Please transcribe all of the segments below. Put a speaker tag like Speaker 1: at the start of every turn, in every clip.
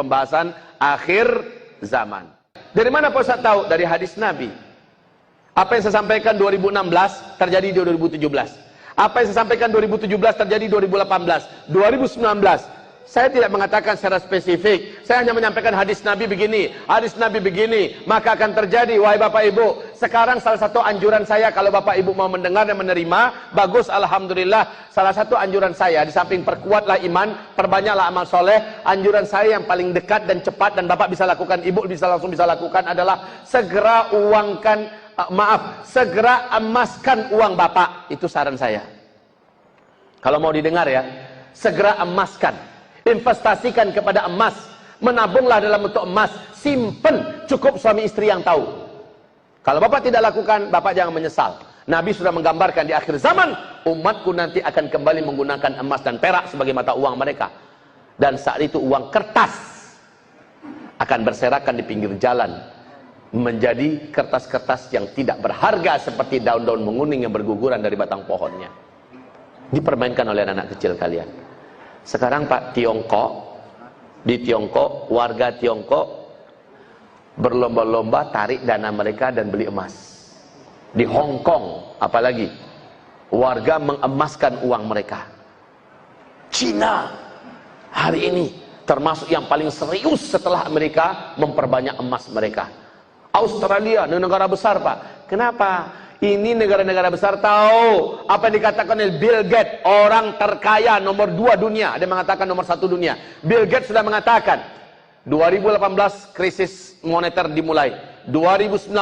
Speaker 1: pembahasan akhir zaman. Dari mana Pak Ustaz tahu? Dari hadis Nabi. Apa yang saya sampaikan 2016 terjadi di 2017. Apa yang saya sampaikan 2017 terjadi 2018, 2019. Saya tidak mengatakan secara spesifik. Saya hanya menyampaikan hadis Nabi begini, hadis Nabi begini, maka akan terjadi. Wahai Bapak Ibu, sekarang salah satu anjuran saya, kalau Bapak Ibu mau mendengar dan menerima, bagus, alhamdulillah. Salah satu anjuran saya, di samping perkuatlah iman, perbanyaklah amal soleh, anjuran saya yang paling dekat dan cepat, dan Bapak bisa lakukan, Ibu langsung bisa lakukan, adalah segera segera emaskan uang Bapak. Itu saran saya. Kalau mau didengar ya, segera emaskan. Investasikan kepada emas, menabunglah dalam bentuk emas, simpen, cukup suami istri yang tahu. Kalau Bapak tidak lakukan, Bapak jangan menyesal. Nabi sudah menggambarkan di akhir zaman, umatku nanti akan kembali menggunakan emas dan perak sebagai mata uang mereka. Dan saat itu uang kertas akan berserakan di pinggir jalan, menjadi kertas-kertas yang tidak berharga seperti daun-daun menguning yang berguguran dari batang pohonnya. Dipermainkan oleh anak-anak kecil kalian. Sekarang Pak, di Tiongkok, warga Tiongkok berlomba-lomba tarik dana mereka dan beli emas. Di Hong Kong, apalagi, warga mengemaskan uang mereka. Cina hari ini termasuk yang paling serius setelah Amerika memperbanyak emas mereka. Australia, negara besar Pak. Kenapa? Ini negara-negara besar tahu apa yang dikatakan oleh Bill Gates, orang terkaya nomor 2 dunia. Ada yang mengatakan nomor 1 dunia. Bill Gates sudah mengatakan 2018 krisis moneter dimulai, 2019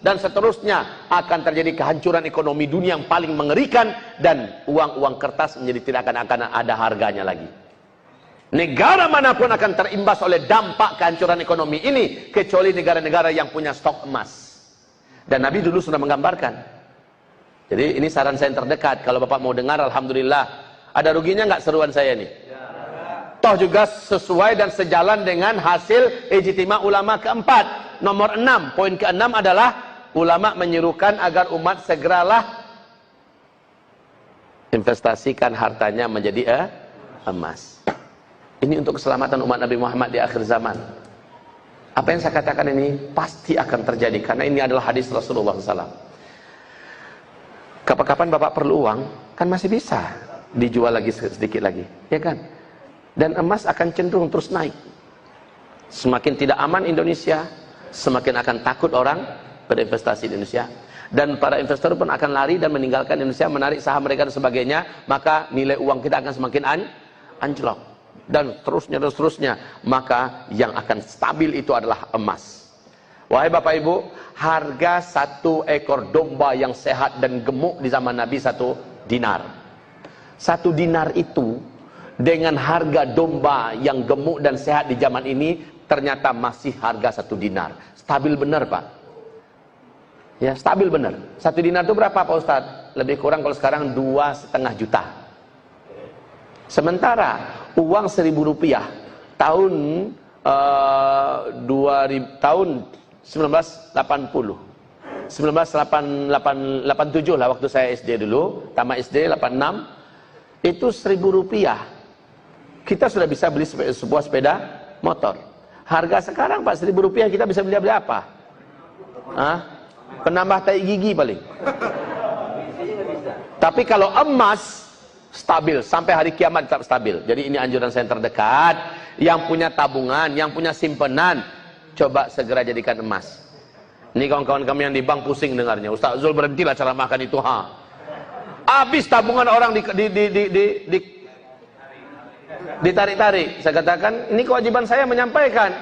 Speaker 1: dan seterusnya akan terjadi kehancuran ekonomi dunia yang paling mengerikan, dan uang-uang kertas menjadi tidak akan ada harganya lagi. Negara manapun akan terimbas oleh dampak kehancuran ekonomi ini, kecuali negara-negara yang punya stok emas. Dan Nabi dulu sudah menggambarkan. Jadi ini saran saya yang terdekat. Kalau Bapak mau dengar, alhamdulillah. Ada ruginya nggak seruan saya ini? Toh juga sesuai dan sejalan dengan hasil ijtima ulama keempat. Nomor 6, poin ke-6 adalah ulama menyerukan agar umat segeralah investasikan hartanya menjadi emas. Ini untuk keselamatan umat Nabi Muhammad di akhir zaman. Apa yang saya katakan ini pasti akan terjadi, karena ini adalah hadis Rasulullah SAW. Kapan-kapan Bapak perlu uang, kan masih bisa dijual lagi sedikit lagi, ya kan? Dan emas akan cenderung terus naik. Semakin tidak aman Indonesia, semakin akan takut orang berinvestasi di Indonesia. Dan para investor pun akan lari dan meninggalkan Indonesia, menarik saham mereka dan sebagainya. Maka nilai uang kita akan semakin anjlok. Dan seterusnya, maka yang akan stabil itu adalah emas. Wahai Bapak Ibu, harga 1 ekor domba yang sehat dan gemuk di zaman Nabi 1 dinar. 1 dinar itu dengan harga domba yang gemuk dan sehat di zaman ini ternyata masih harga 1 dinar. Stabil benar Pak. Ya, stabil benar. 1 dinar itu berapa Pak Ustadz? Lebih kurang kalau sekarang 2,5 juta. Sementara uang Rp1.000 tahun 1980, 1987 lah, waktu saya SD dulu, tamat SD 86, itu Rp1.000 kita sudah bisa beli sebuah sepeda motor. Harga sekarang Pak Rp1.000 kita bisa beli apa? Penambah tai gigi paling. Tapi kalau emas stabil, sampai hari kiamat tetap stabil. Jadi ini anjuran saya yang terdekat. Yang punya tabungan, yang punya simpenan, coba segera jadikan emas. Ini kawan-kawan kami yang di bank pusing dengarnya. Ustaz Zul, berhentilah cara makan itu. Habis tabungan orang ditarik-tarik. Saya katakan, ini kewajiban saya menyampaikan.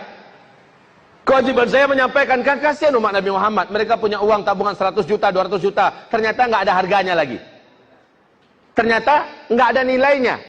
Speaker 1: Kewajiban saya menyampaikan, kan kasihan umat Nabi Muhammad. Mereka punya uang tabungan 100 juta, 200 juta. Ternyata nggak ada harganya lagi. Ternyata nggak ada nilainya.